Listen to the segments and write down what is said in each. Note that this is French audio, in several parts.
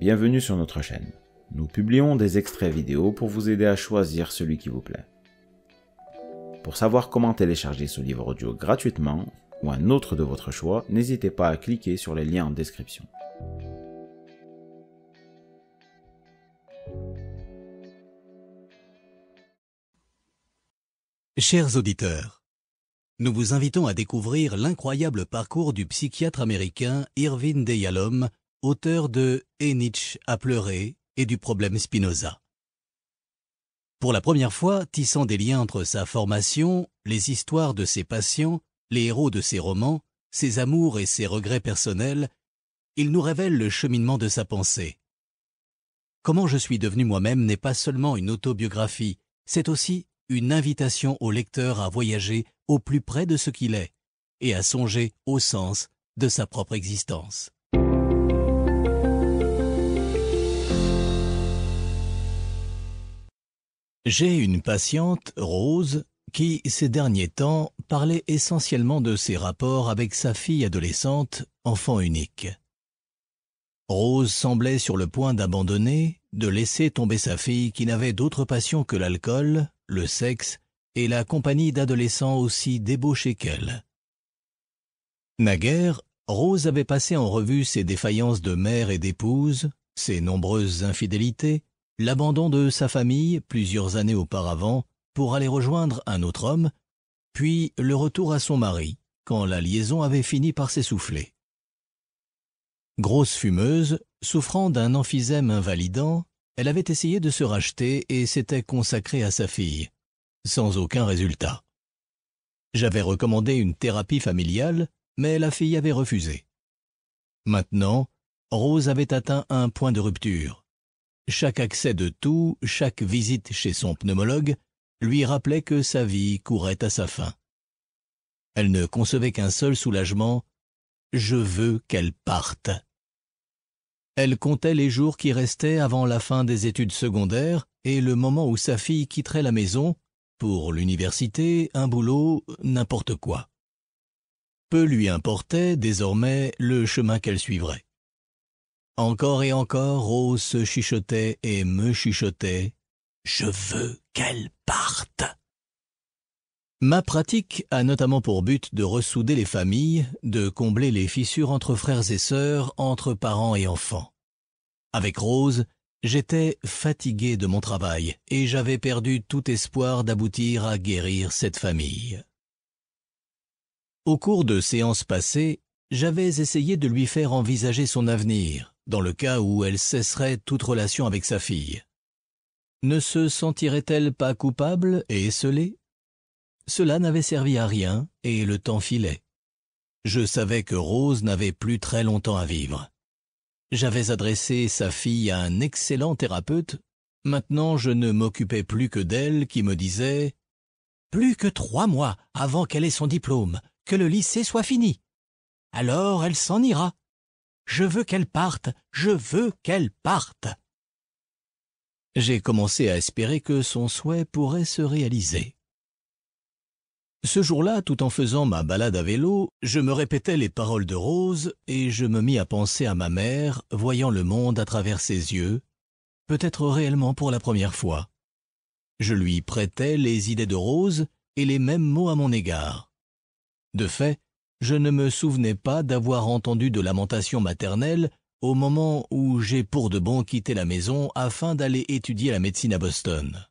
bienvenue sur notre chaîne. Nous publions des extraits vidéo pour vous aider à choisir celui qui vous plaît. Pour savoir comment télécharger ce livre audio gratuitement, ou un autre de votre choix, n'hésitez pas à cliquer sur les liens en description. Chers auditeurs, nous vous invitons à découvrir l'incroyable parcours du psychiatre américain Irvin D. Yalom, auteur de « Et Nietzsche a pleuré » et du problème Spinoza. Pour la première fois, tissant des liens entre sa formation, les histoires de ses patients, les héros de ses romans, ses amours et ses regrets personnels, il nous révèle le cheminement de sa pensée. Comment je suis devenu moi-même n'est pas seulement une autobiographie, c'est aussi une invitation au lecteur à voyager au plus près de ce qu'il est et à songer au sens de sa propre existence. J'ai une patiente, Rose, qui, ces derniers temps, parlait essentiellement de ses rapports avec sa fille adolescente, enfant unique. Rose semblait sur le point d'abandonner, de laisser tomber sa fille qui n'avait d'autre passion que l'alcool, le sexe et la compagnie d'adolescents aussi débauchés qu'elle. Naguère, Rose avait passé en revue ses défaillances de mère et d'épouse, ses nombreuses infidélités, l'abandon de sa famille plusieurs années auparavant pour aller rejoindre un autre homme, puis le retour à son mari, quand la liaison avait fini par s'essouffler. Grosse fumeuse, souffrant d'un emphysème invalidant, elle avait essayé de se racheter et s'était consacrée à sa fille, sans aucun résultat. J'avais recommandé une thérapie familiale, mais la fille avait refusé. Maintenant, Rose avait atteint un point de rupture. Chaque accès de toux, chaque visite chez son pneumologue lui rappelait que sa vie courait à sa fin. Elle ne concevait qu'un seul soulagement, « Je veux qu'elle parte ». Elle comptait les jours qui restaient avant la fin des études secondaires et le moment où sa fille quitterait la maison pour l'université, un boulot, n'importe quoi. Peu lui importait désormais le chemin qu'elle suivrait. Encore et encore, Rose se chuchotait et me chuchotait « Je veux qu'elle parte ». Ma pratique a notamment pour but de ressouder les familles, de combler les fissures entre frères et sœurs, entre parents et enfants. Avec Rose, j'étais fatigué de mon travail et j'avais perdu tout espoir d'aboutir à guérir cette famille. Au cours de séances passées, j'avais essayé de lui faire envisager son avenir, dans le cas où elle cesserait toute relation avec sa fille. Ne se sentirait-elle pas coupable et esseulée ? Cela n'avait servi à rien et le temps filait. Je savais que Rose n'avait plus très longtemps à vivre. J'avais adressé sa fille à un excellent thérapeute. Maintenant, je ne m'occupais plus que d'elle qui me disait « Plus que 3 mois avant qu'elle ait son diplôme, que le lycée soit fini. Alors elle s'en ira. Je veux qu'elle parte, je veux qu'elle parte. » J'ai commencé à espérer que son souhait pourrait se réaliser. Ce jour-là, tout en faisant ma balade à vélo, je me répétais les paroles de Rose et je me mis à penser à ma mère, voyant le monde à travers ses yeux, peut-être réellement pour la première fois. Je lui prêtais les idées de Rose et les mêmes mots à mon égard. De fait, je ne me souvenais pas d'avoir entendu de lamentations maternelles au moment où j'ai pour de bon quitté la maison afin d'aller étudier la médecine à Boston.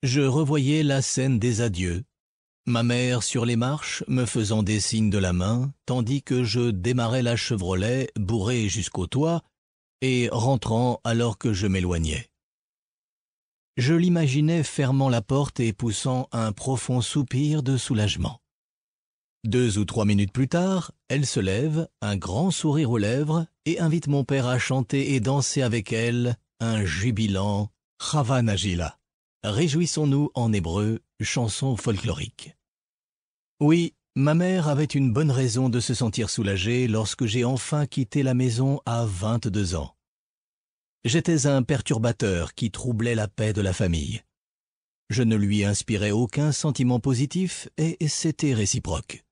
Je revoyais la scène des adieux. Ma mère sur les marches me faisant des signes de la main, tandis que je démarrais la Chevrolet bourré jusqu'au toit et rentrant alors que je m'éloignais. Je l'imaginais fermant la porte et poussant un profond soupir de soulagement. 2 ou 3 minutes plus tard, elle se lève, un grand sourire aux lèvres, et invite mon père à chanter et danser avec elle un jubilant « Chava Nagila ». Réjouissons-nous en hébreu, chanson folklorique. Oui, ma mère avait une bonne raison de se sentir soulagée lorsque j'ai enfin quitté la maison à 22 ans. J'étais un perturbateur qui troublait la paix de la famille. Je ne lui inspirais aucun sentiment positif et c'était réciproque.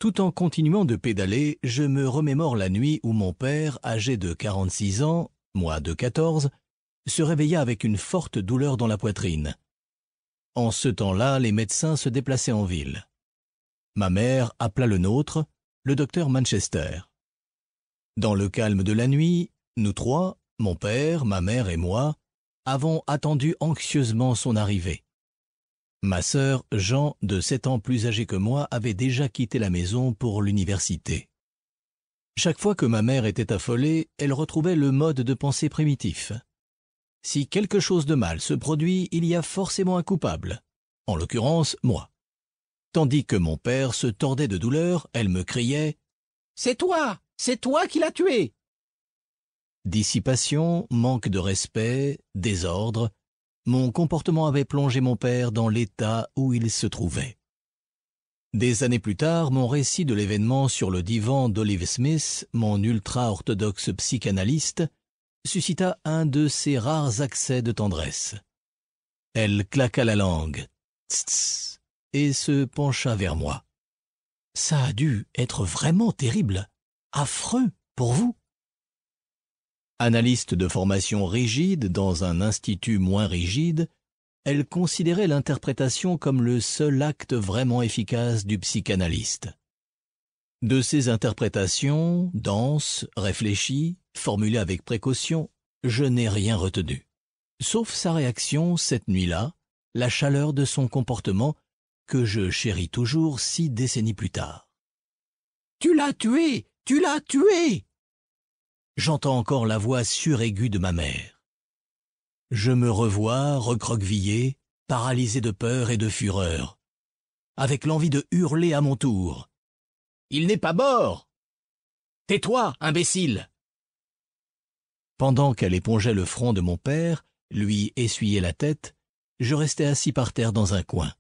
Tout en continuant de pédaler, je me remémore la nuit où mon père, âgé de 46 ans, moi de 14, se réveilla avec une forte douleur dans la poitrine. En ce temps-là, les médecins se déplaçaient en ville. Ma mère appela le nôtre, le docteur Manchester. Dans le calme de la nuit, nous trois, mon père, ma mère et moi, avons attendu anxieusement son arrivée. Ma sœur, Jean, de 7 ans plus âgée que moi, avait déjà quitté la maison pour l'université. Chaque fois que ma mère était affolée, elle retrouvait le mode de pensée primitif. Si quelque chose de mal se produit, il y a forcément un coupable, en l'occurrence moi. Tandis que mon père se tordait de douleur, elle me criait « C'est toi qui l'as tué !» Dissipation, manque de respect, désordre, mon comportement avait plongé mon père dans l'état où il se trouvait. Des années plus tard, mon récit de l'événement sur le divan d'Olive Smith, mon ultra-orthodoxe psychanalyste, suscita un de ces rares accès de tendresse. Elle claqua la langue, tss, et se pencha vers moi. « Ça a dû être vraiment terrible, affreux pour vous. » Analyste de formation rigide dans un institut moins rigide, elle considérait l'interprétation comme le seul acte vraiment efficace du psychanalyste. De ces interprétations, denses, réfléchies, formulées avec précaution, je n'ai rien retenu. Sauf sa réaction cette nuit-là, la chaleur de son comportement que je chéris toujours 6 décennies plus tard. « Tu l'as tué! Tu l'as tué !» J'entends encore la voix suraiguë de ma mère. Je me revois recroquevillé, paralysé de peur et de fureur, avec l'envie de hurler à mon tour. « Il n'est pas mort! Tais-toi, imbécile !» Pendant qu'elle épongeait le front de mon père, lui essuyait la tête, je restais assis par terre dans un coin.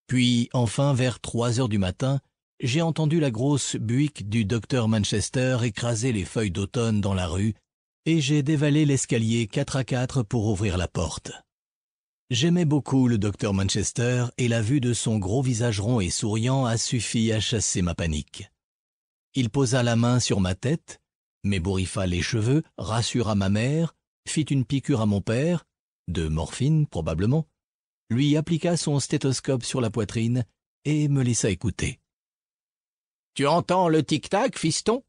Puis, enfin, vers 3 heures du matin, j'ai entendu la grosse Buick du docteur Manchester écraser les feuilles d'automne dans la rue et j'ai dévalé l'escalier 4 à 4 pour ouvrir la porte. J'aimais beaucoup le docteur Manchester et la vue de son gros visage rond et souriant a suffi à chasser ma panique. Il posa la main sur ma tête, m'ébouriffa les cheveux, rassura ma mère, fit une piqûre à mon père, de morphine probablement, lui appliqua son stéthoscope sur la poitrine et me laissa écouter. « Tu entends le tic-tac, fiston?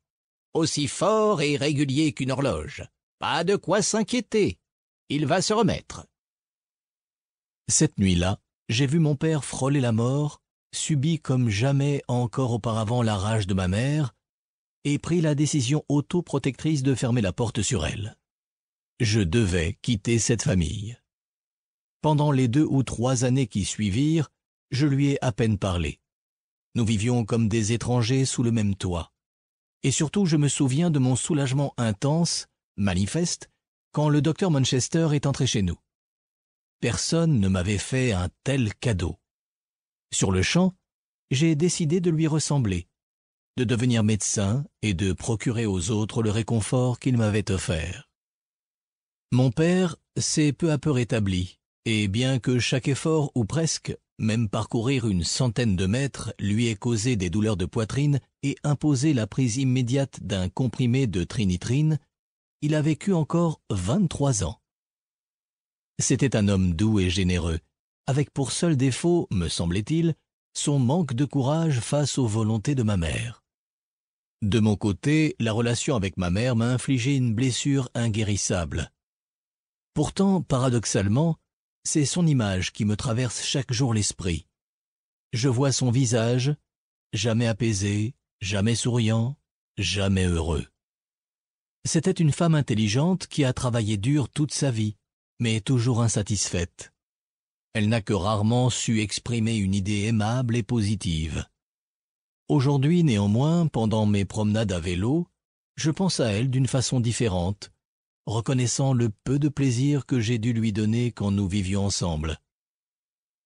Aussi fort et régulier qu'une horloge. Pas de quoi s'inquiéter. Il va se remettre. » Cette nuit-là, j'ai vu mon père frôler la mort, subi comme jamais encore auparavant la rage de ma mère, et pris la décision autoprotectrice de fermer la porte sur elle. Je devais quitter cette famille. Pendant les 2 ou 3 années qui suivirent, je lui ai à peine parlé. Nous vivions comme des étrangers sous le même toit. Et surtout, je me souviens de mon soulagement intense, manifeste, quand le docteur Manchester est entré chez nous. Personne ne m'avait fait un tel cadeau. Sur le champ, j'ai décidé de lui ressembler, de devenir médecin et de procurer aux autres le réconfort qu'il m'avait offert. Mon père s'est peu à peu rétabli, et bien que chaque effort, ou presque, même parcourir une centaine de mètres, lui ait causé des douleurs de poitrine et imposé la prise immédiate d'un comprimé de trinitrine, il a vécu encore 23 ans. C'était un homme doux et généreux, avec pour seul défaut, me semblait-il, son manque de courage face aux volontés de ma mère. De mon côté, la relation avec ma mère m'a infligé une blessure inguérissable. Pourtant, paradoxalement, c'est son image qui me traverse chaque jour l'esprit. Je vois son visage, jamais apaisé, jamais souriant, jamais heureux. C'était une femme intelligente qui a travaillé dur toute sa vie, mais toujours insatisfaite. Elle n'a que rarement su exprimer une idée aimable et positive. Aujourd'hui, néanmoins, pendant mes promenades à vélo, je pense à elle d'une façon différente, reconnaissant le peu de plaisir que j'ai dû lui donner quand nous vivions ensemble.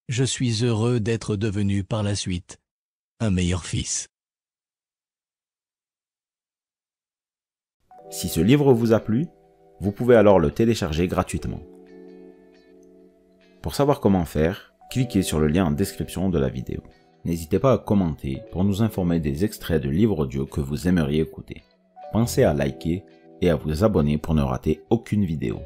Je suis heureux d'être devenu par la suite un meilleur fils. Si ce livre vous a plu, vous pouvez alors le télécharger gratuitement. Pour savoir comment faire, cliquez sur le lien en description de la vidéo. n'hésitez pas à commenter pour nous informer des extraits de livres audio que vous aimeriez écouter. Pensez à liker et à vous abonner pour ne rater aucune vidéo.